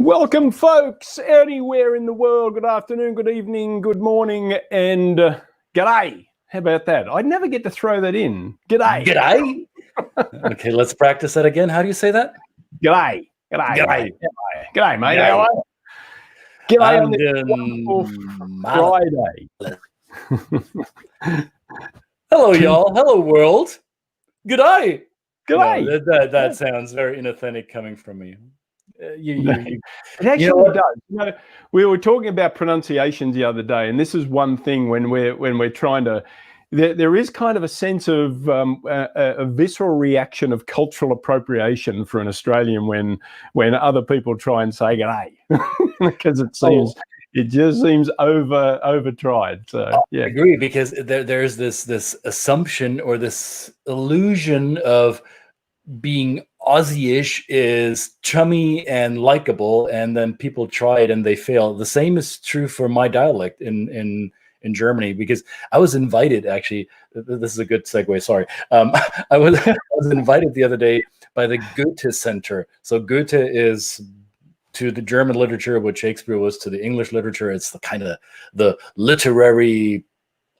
Welcome, folks, anywhere in the world. Good afternoon, good evening, good morning, and g'day. How about that? I never get to throw that in. G'day. G'day. Okay, let's practice that again. How do you say that? G'day. G'day. G'day. G'day, mate. G'day. How are you? G'day on this wonderful Friday. Hello, y'all. Hello, world. G'day. G'day. No, that sounds very inauthentic coming from me. It actually does. We were talking about pronunciations the other day, and this is one thing when we're trying to. There is kind of a sense of a visceral reaction of cultural appropriation for an Australian when other people try and say "g'day," because it just seems over tried. So yeah, I agree, because there's this assumption or this illusion of being Aussie-ish is chummy and likable, and then people try it and they fail. The same is true for my dialect in Germany, because I was invited, actually, this is a good segue, sorry. I was invited the other day by the Goethe Center. So Goethe is to the German literature what Shakespeare was to the English literature. It's the kind of the literary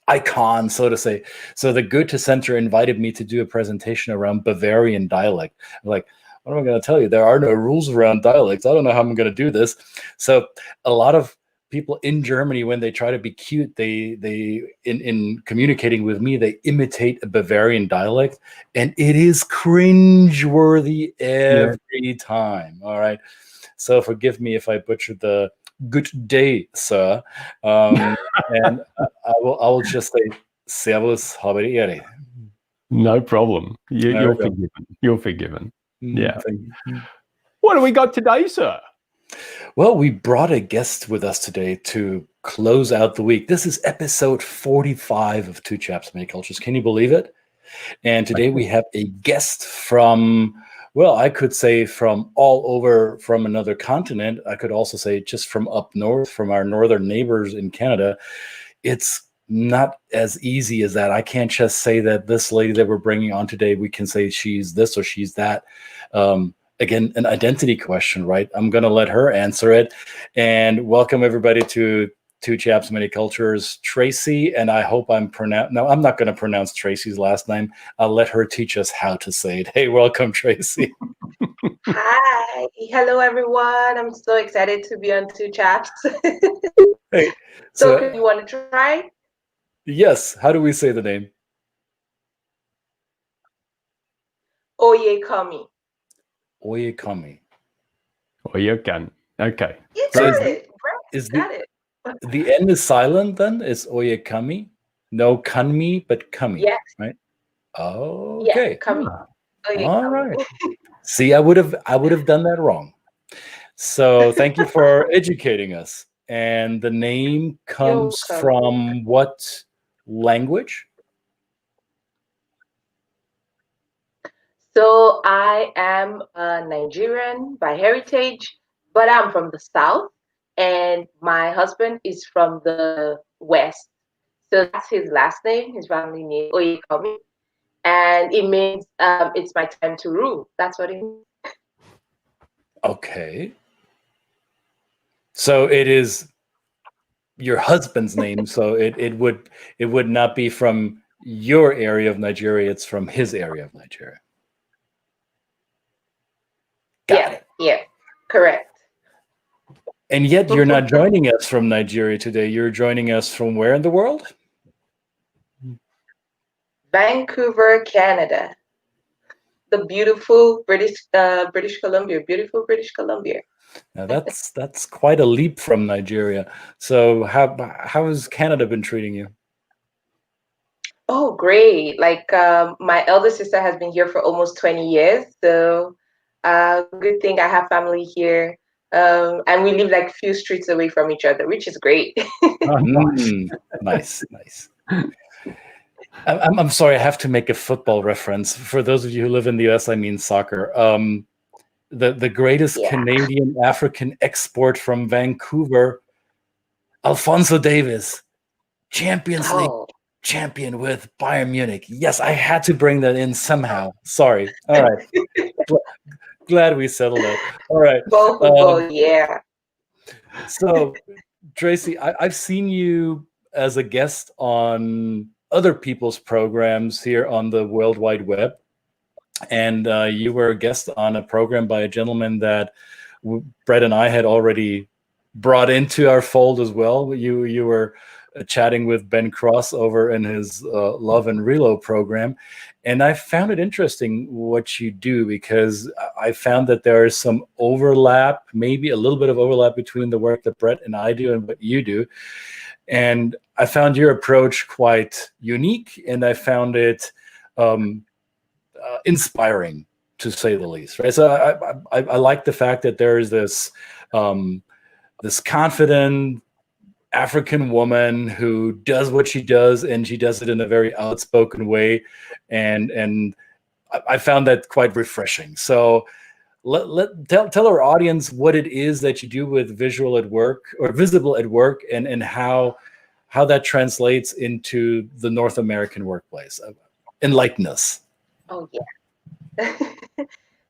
icon, so to say. So the Goethe Center invited me to do a presentation around Bavarian dialect. I'm like, what am I going to tell you? There are no rules around dialects. I don't know how I'm going to do this. So a lot of people in Germany, when they try to be cute, they in communicating with me, they imitate a Bavarian dialect, and it is cringeworthy every time. All right. So forgive me if I butchered the "good day, sir," and I will just say "Servus, habe die Ehre." No problem. You're forgiven. You're forgiven. Yeah. You. What do we got today, sir? Well, we brought a guest with us today to close out the week. This is episode 45 of Two Chaps, Many Cultures. Can you believe it? And today we have a guest from, well, I could say from all over, from another continent. I could also say just from up north, from our northern neighbors in Canada. It's not as easy as that. I can't just say that this lady that we're bringing on today, we can say she's this or she's that. Again, an identity question, right? I'm going to let her answer it. And welcome everybody to Two Chaps, Many Cultures. Tracy, and I hope I'm no, I'm not going to pronounce Tracy's last name. I'll let her teach us how to say it. Hey, welcome, Tracy. Hi. Hello, everyone. I'm so excited to be on Two Chaps. Hey, so you want to try? Yes. How do we say the name? Oyekanmi. Oyekanmi. Oyekanmi. Okay. You got it. Got it. The N is silent then? Is Oyekanmi? No kanmi, but kami. Yes. Right? Oh, okay. Yeah, kami. All right. See, I would have done that wrong. So thank you for educating us. And the name comes from what language? So I am a Nigerian by heritage, but I'm from the South, and my husband is from the West. So that's his last name, his family name, Oyekanmi. And it means it's my time to rule. That's what it means. Okay. So it is your husband's name. So it would not be from your area of Nigeria. It's from his area of Nigeria. Got it. Yeah, correct. And yet you're not joining us from Nigeria today. You're joining us from where in the world? Vancouver, Canada. The beautiful British Columbia. Beautiful British Columbia. Now that's quite a leap from Nigeria. So how has Canada been treating you? Oh, great. Like my elder sister has been here for almost 20 years. So good thing I have family here. And we live like a few streets away from each other, which is great. Nice. I'm sorry, I have to make a football reference. For those of you who live in the US, I mean soccer. The greatest Canadian African export from Vancouver, Alphonso Davies, Champions League champion with Bayern Munich. Yes, I had to bring that in somehow. Sorry. All right. Glad we settled that. All right. Both, yeah. So, Tracy, I've seen you as a guest on other people's programs here on the World Wide Web. And you were a guest on a program by a gentleman that Brett and I had already brought into our fold as well. You were chatting with Ben Cross over in his Love and Relo program. And I found it interesting what you do, because I found that there is some overlap, maybe a little bit of overlap between the work that Brett and I do and what you do. And I found your approach quite unique, and I found it inspiring, to say the least. Right. So I like the fact that there is this this confident African woman who does what she does, and she does it in a very outspoken way, and I found that quite refreshing. So tell our audience what it is that you do with visual at work, or visible at work, and how that translates into the North American workplace. Enlighten us. Oh yeah.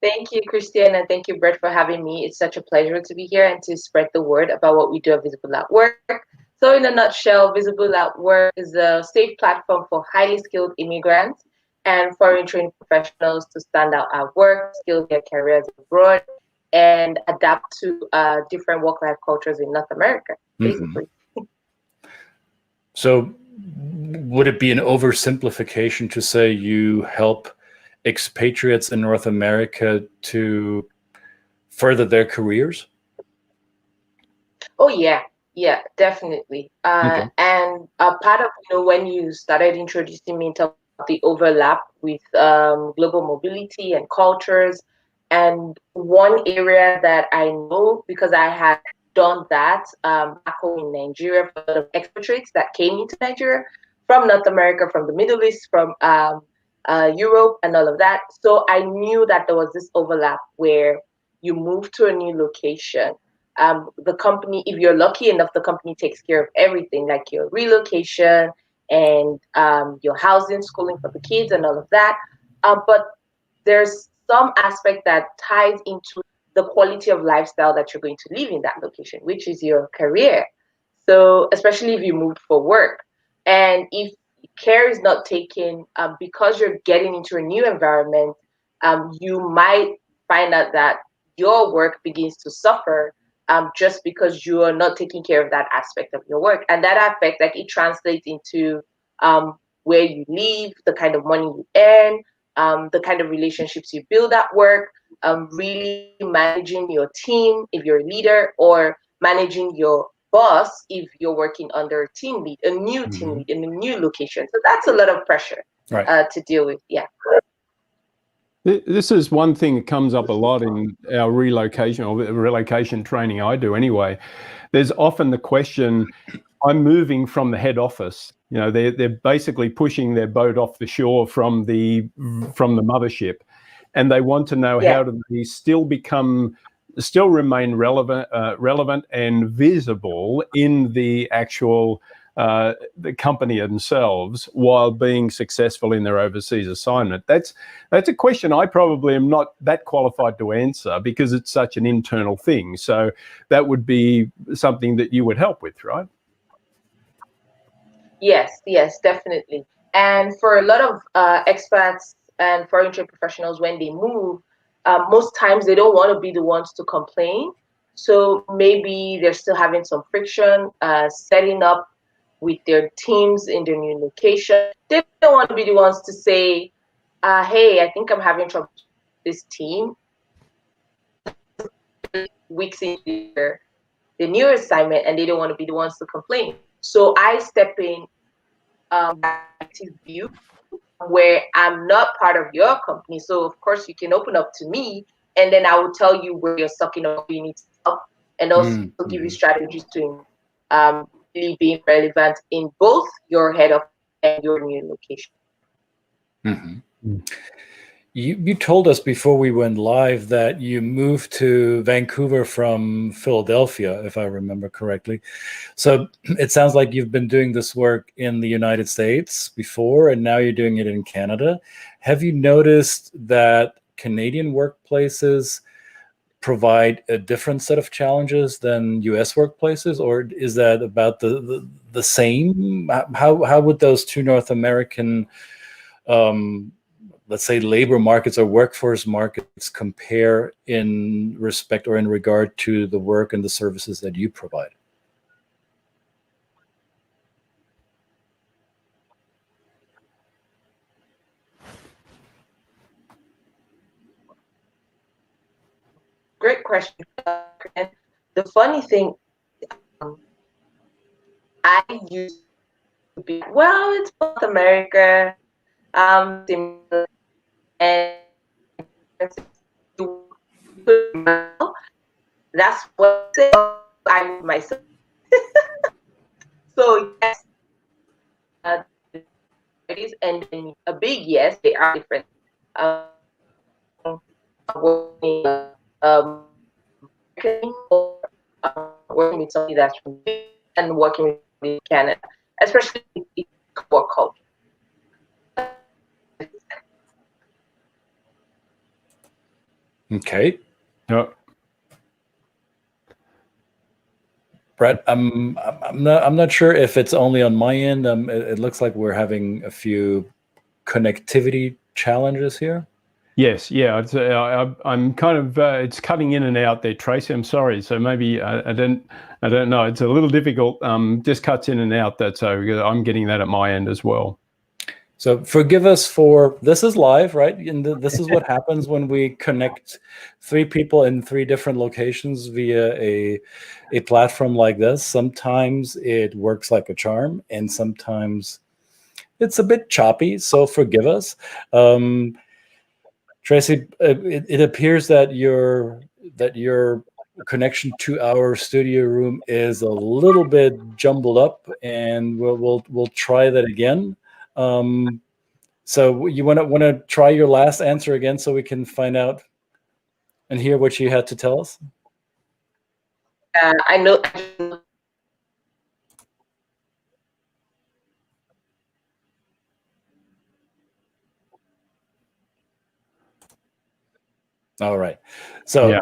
Thank you, Christian, and thank you, Brett, for having me. It's such a pleasure to be here and to spread the word about what we do at Visible at Work. So in a nutshell, Visible at Work is a safe platform for highly skilled immigrants and foreign trained professionals to stand out at work, skill their careers abroad, and adapt to different work-life cultures in North America, basically. Mm-hmm. So would it be an oversimplification to say you help expatriates in North America to further their careers? Oh yeah, definitely. Okay. And part of when you started introducing me into the overlap with global mobility and cultures, and one area that I know, because I had done that back home in Nigeria for the expatriates that came into Nigeria from North America, from the Middle East, from Europe and all of that. So I knew that there was this overlap where you move to a new location. The company, if you're lucky enough, the company takes care of everything, like your relocation and your housing, schooling for the kids and all of that. But there's some aspect that ties into the quality of lifestyle that you're going to live in that location, which is your career. So especially if you moved for work. And if care is not taken, because you're getting into a new environment, you might find out that your work begins to suffer just because you are not taking care of that aspect of your work. And that aspect, like, it translates into where you live, the kind of money you earn, the kind of relationships you build at work, really managing your team if you're a leader, or managing your boss if you're working under a team lead, a new team lead in a new location. So that's a lot of pressure to deal with. Yeah. This is one thing that comes up a lot in our relocation or relocation training I do anyway. There's often the question, I'm moving from the head office. They're basically pushing their boat off the shore from the mothership, and they want to know how do they still remain relevant and visible in the actual the company themselves while being successful in their overseas assignment. That's a question I probably am not that qualified to answer, because it's such an internal thing. So that would be something that you would help with, right? Yes, definitely. And for a lot of expats and foreign trade professionals, when they move, most times they don't want to be the ones to complain. So maybe they're still having some friction setting up with their teams in their new location. They don't want to be the ones to say, hey, I think I'm having trouble with this team. Weeks into the new assignment, and they don't want to be the ones to complain. So I step in view where I'm not part of your company. So of course you can open up to me, and then I will tell you where you're sucking up, you need to help, and also give you strategies to really being relevant in both your head office and your new location. You told us before we went live that you moved to Vancouver from Philadelphia, if I remember correctly. So it sounds like you've been doing this work in the United States before, and now you're doing it in Canada. Have you noticed that Canadian workplaces provide a different set of challenges than U.S. workplaces, or is that about the same? How would those two North American, let's say, labor markets or workforce markets compare in respect or in regard to the work and the services that you provide? Great question. The funny thing, I used to be, well, it's North America, similar, and that's what I myself. So yes, it is, and a big yes, they are different. Working, or working with somebody that's from and working with Canada, especially in work culture. Okay. Yeah. Brett, I'm not sure if it's only on my end. It looks like we're having a few connectivity challenges here. Yes, yeah. I'm kind of it's cutting in and out there, Tracy. I'm sorry. So maybe I don't know. It's a little difficult. Just cuts in and out. That's so I'm getting that at my end as well. So forgive us for this is live, right? And this is what happens when we connect three people in three different locations via a platform like this. Sometimes it works like a charm, and sometimes it's a bit choppy. So forgive us. Tracy, it appears that your connection to our studio room is a little bit jumbled up, and we'll try that again. So you want to try your last answer again, so we can find out and hear what you had to tell us? I know. All right. So yeah.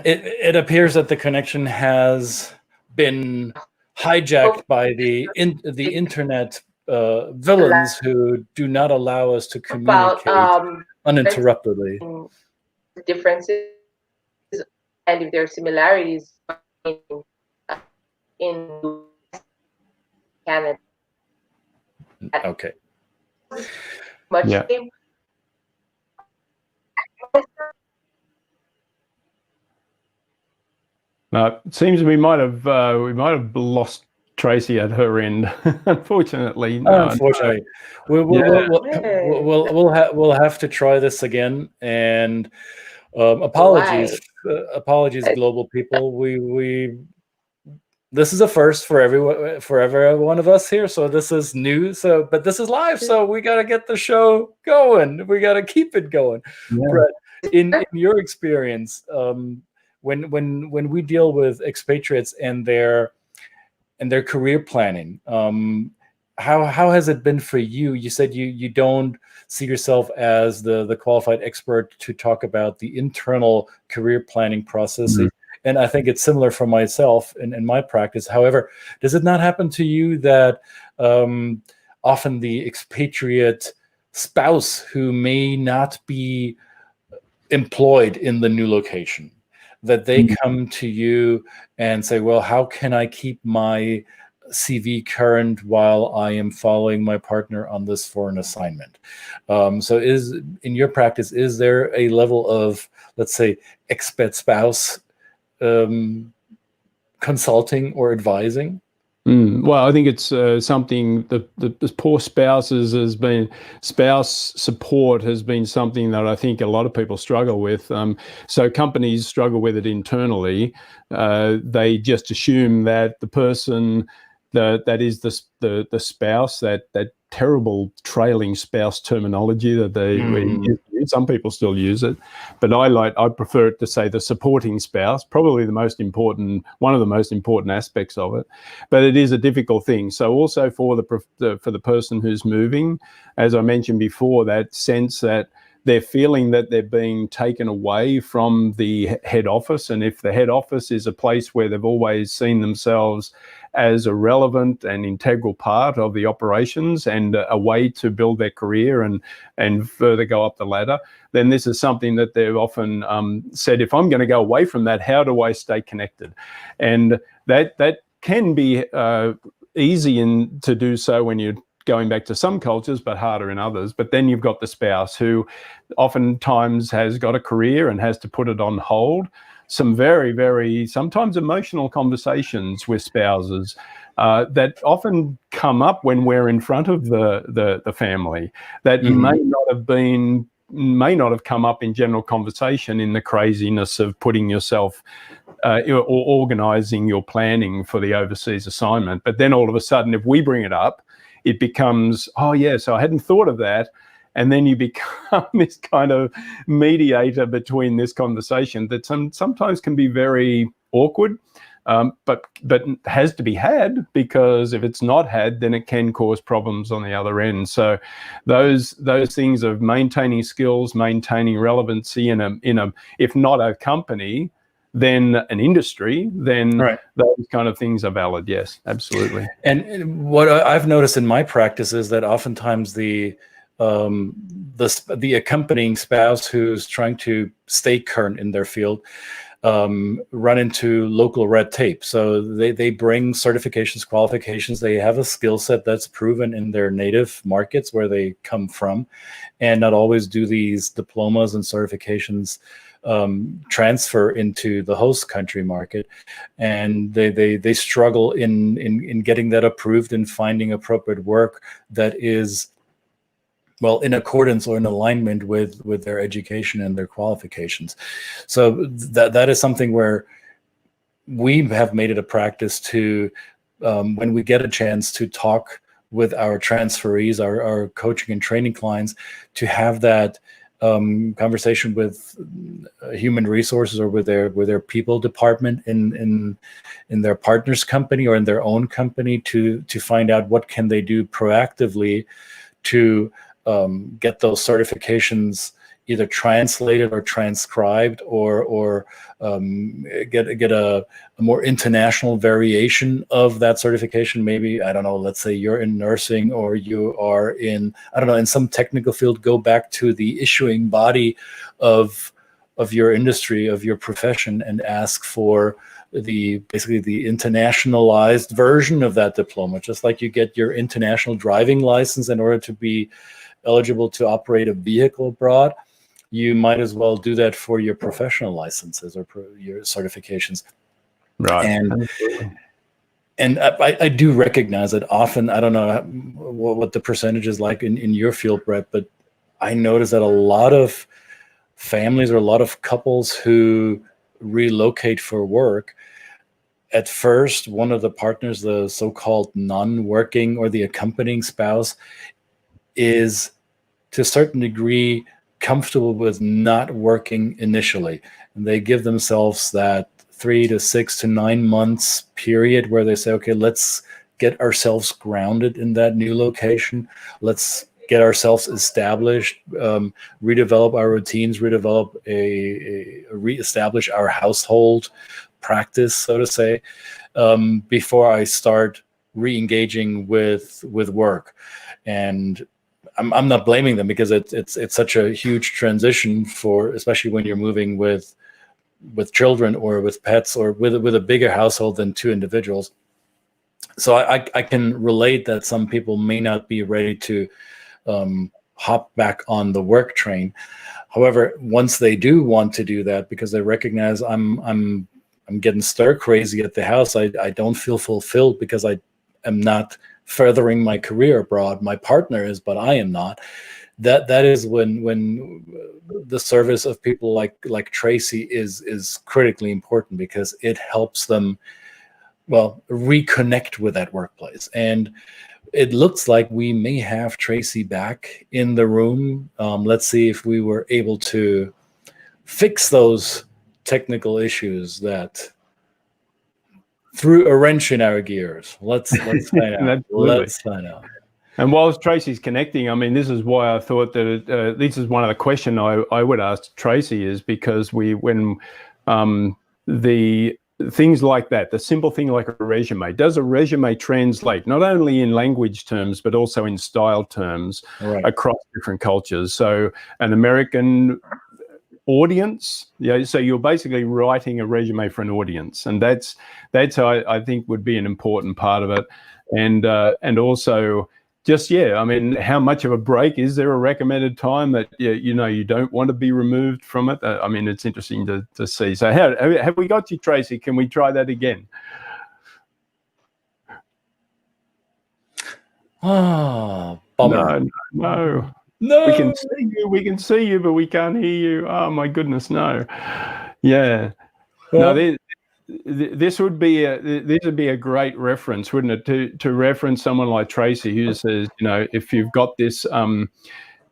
it appears that the connection has been hijacked by the internet villains who do not allow us to communicate uninterruptedly. Differences and if there are similarities in Canada. Okay. Yeah. It seems we might have lost Tracy at her end. Unfortunately, unfortunately, we'll have to try this again. And apologies, global people. We this is a first for every one of us here. So this is new. But this is live. So we got to get the show going. We got to keep it going. Yeah. Brett, in your experience, when we deal with expatriates and their career planning, how has it been for you? You said you don't see yourself as the qualified expert to talk about the internal career planning process. Mm-hmm. And I think it's similar for myself in my practice. However, does it not happen to you that often the expatriate spouse who may not be employed in the new location, that they come to you and say, well, how can I keep my CV current while I am following my partner on this foreign assignment? So in your practice, is there a level of, let's say, expat spouse consulting or advising? Well, I think it's something that the poor spouses spouse support has been something that I think a lot of people struggle with. So companies struggle with it internally. They just assume that the person that is the spouse, that terrible trailing spouse terminology that they use. Some people still use it, but I prefer it to say the supporting spouse, probably one of the most important aspects of it. But it is a difficult thing. So also for the person who's moving, as I mentioned before, that sense that they're feeling that they're being taken away from the head office. And if the head office is a place where they've always seen themselves as a relevant and integral part of the operations and a way to build their career and further go up the ladder, then this is something that they've often said, if I'm going to go away from that, how do I stay connected? And that can be easy to do so when you're going back to some cultures, but harder in others. But then you've got the spouse who oftentimes has got a career and has to put it on hold. Some very, very sometimes emotional conversations with spouses that often come up when we're in front of the family that may not have come up in general conversation in the craziness of putting yourself or organizing your planning for the overseas assignment. But then all of a sudden, if we bring it up, it becomes, oh yeah, so I hadn't thought of that. And then you become this kind of mediator between this conversation that sometimes can be very awkward, but has to be had, because if it's not had, then it can cause problems on the other end. So those things of maintaining skills, maintaining relevancy in a if not a company, then an industry, then those kind of things are valid. Yes, absolutely. And what I've noticed in my practice is that oftentimes the accompanying spouse who's trying to stay current in their field run into local red tape. So they bring certifications, qualifications. They have a skill set that's proven in their native markets where they come from, and not always do these diplomas and certifications transfer into the host country market, and they struggle in getting that approved and finding appropriate work that is, well, in accordance or in alignment with their education and their qualifications. So that is something where we have made it a practice to, when we get a chance to talk with our transferees, our coaching and training clients, to have that conversation with human resources or with their people department in their partner's company or in their own company to find out what can they do proactively to get those certifications either translated or transcribed, or get a more international variation of that certification. Maybe, I don't know, let's say you're in nursing or you are in, I don't know, in some technical field, go back to the issuing body of your industry, of your profession, and ask for basically the internationalized version of that diploma, just like you get your international driving license in order to be eligible to operate a vehicle abroad. You might as well do that for your professional licenses or your certifications. Right. And I do recognize that often, I don't know what the percentage is like in your field, Brett, but I notice that a lot of families or a lot of couples who relocate for work, at first, one of the partners, the so-called non-working or the accompanying spouse, is to a certain degree comfortable with not working initially. And they give themselves that 3 to 6 to 9 months period where they say, okay, let's get ourselves grounded in that new location. Let's get ourselves established, redevelop our routines, reestablish our household practice, so to say, before I start re-engaging with work. And I'm not blaming them, because it's such a huge transition for, especially when you're moving with children or with pets or with a bigger household than 2 individuals. So I can relate that some people may not be ready to hop back on the work train. However, once they do want to do that, because they recognize I'm getting stir crazy at the house, I don't feel fulfilled because I am not furthering my career abroad. My partner is, but I am not. That is when the service of people like Tracy is critically important, because it helps them, well, reconnect with that workplace. And it looks like we may have Tracy back in the room. Let's see if we were able to fix those technical issues that threw a wrench in our gears. Let's find out. Let's find out. And whilst Tracy's connecting, I mean, this is why I thought that this is one of the questions I would ask Tracy, is because when the things like that, the simple thing like a resume, does a resume translate not only in language terms, but also in style terms across different cultures? So an American audience, so you're basically writing a resume for an audience, and that's I think would be an important part of it. And also just, I mean, how much of a break is there? A recommended time that you don't want to be removed from it? I mean, it's interesting to see. So have we got you, Tracy? Can we try that again? Oh, bummer. No. No, we can see you, but we can't hear you. Oh my goodness, no. Yeah. Well, no, this would be a great reference, wouldn't it, to reference someone like Tracy, who says, if you've got this,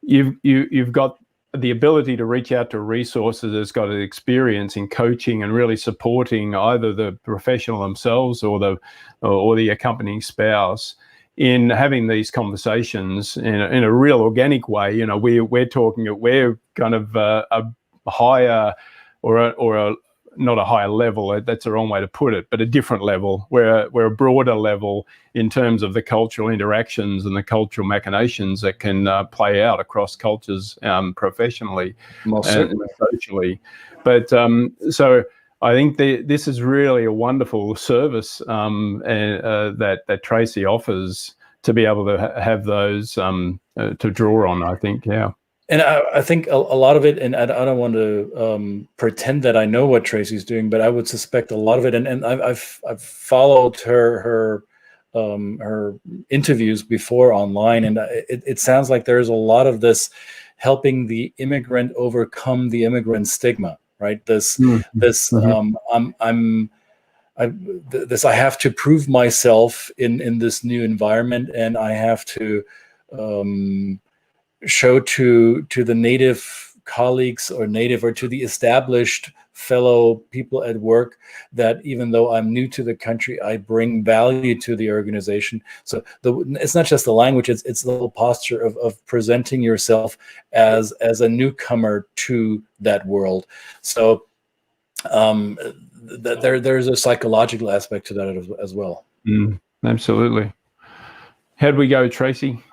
you've got the ability to reach out to resources that's got an experience in coaching and really supporting either the professional themselves or the accompanying spouse in having these conversations in a real organic way. We're kind of a higher or not a higher level, that's the wrong way to put it, but a different level. We're a broader level in terms of the cultural interactions and the cultural machinations that can play out across cultures professionally and socially. But so I think this is really a wonderful service that Tracy offers, to be able to have those to draw on, I think, yeah. And I think a lot of it, and I don't want to pretend that I know what Tracy's doing, but I would suspect a lot of it. And I've followed her interviews before online, and it sounds like there's a lot of this helping the immigrant overcome the immigrant stigma, right? This I have to prove myself in this new environment, and I have to show to the native colleagues or to the established fellow people at work that even though I'm new to the country, I bring value to the organization. So it's not just the language, it's the whole posture of presenting yourself as a newcomer to that world. So there's a psychological aspect to that as well. Absolutely. How'd we go, Tracy?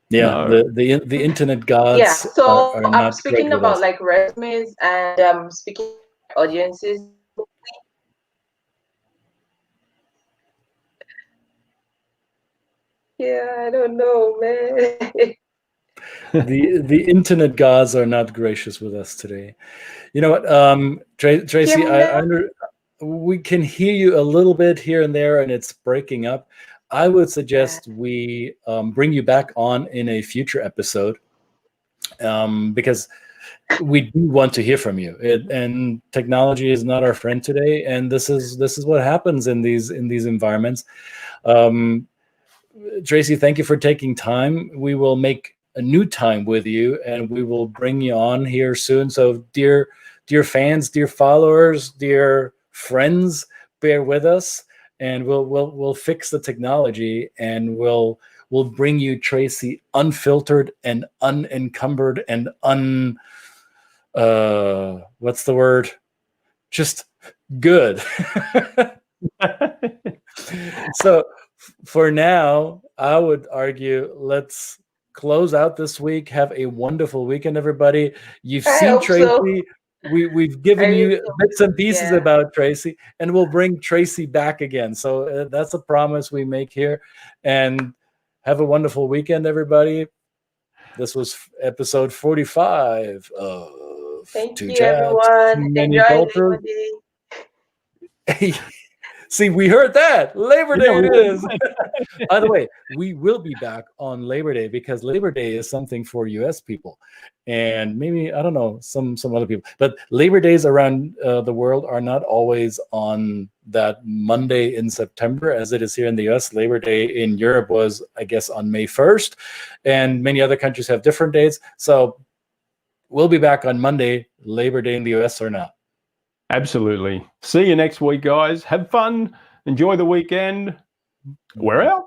Yeah, no. the internet gods. Yeah, so are not I'm speaking about like resumes and speaking to audiences. Yeah, I don't know, man. The internet gods are not gracious with us today. You know what, Tracy, we can hear you a little bit here and there, and it's breaking up. I would suggest we bring you back on in a future episode, because we do want to hear from you. And technology is not our friend today, and this is what happens in these environments. Tracy, thank you for taking time. We will make a new time with you, and we will bring you on here soon. So, dear fans, dear followers, dear friends, bear with us. And we'll fix the technology, and we'll bring you Tracy unfiltered and unencumbered and what's the word? Just good. So for now, I would argue let's close out this week. Have a wonderful weekend, everybody. You've seen Tracy. So. We've given you bits and pieces about Tracy, and we'll bring Tracy back again. So that's a promise we make here. And have a wonderful weekend, everybody. This was episode 45 of Thank you, everyone. Enjoy Labor Day. See, we heard that. Labor Day it is. By the way, we will be back on Labor Day, because Labor Day is something for US people. And maybe, I don't know, some other people. But Labor Days around the world are not always on that Monday in September, as it is here in the US. Labor Day in Europe was, I guess, on May 1st. And many other countries have different dates. So we'll be back on Monday, Labor Day in the US or not. Absolutely. See you next week, guys. Have fun. Enjoy the weekend. We're out.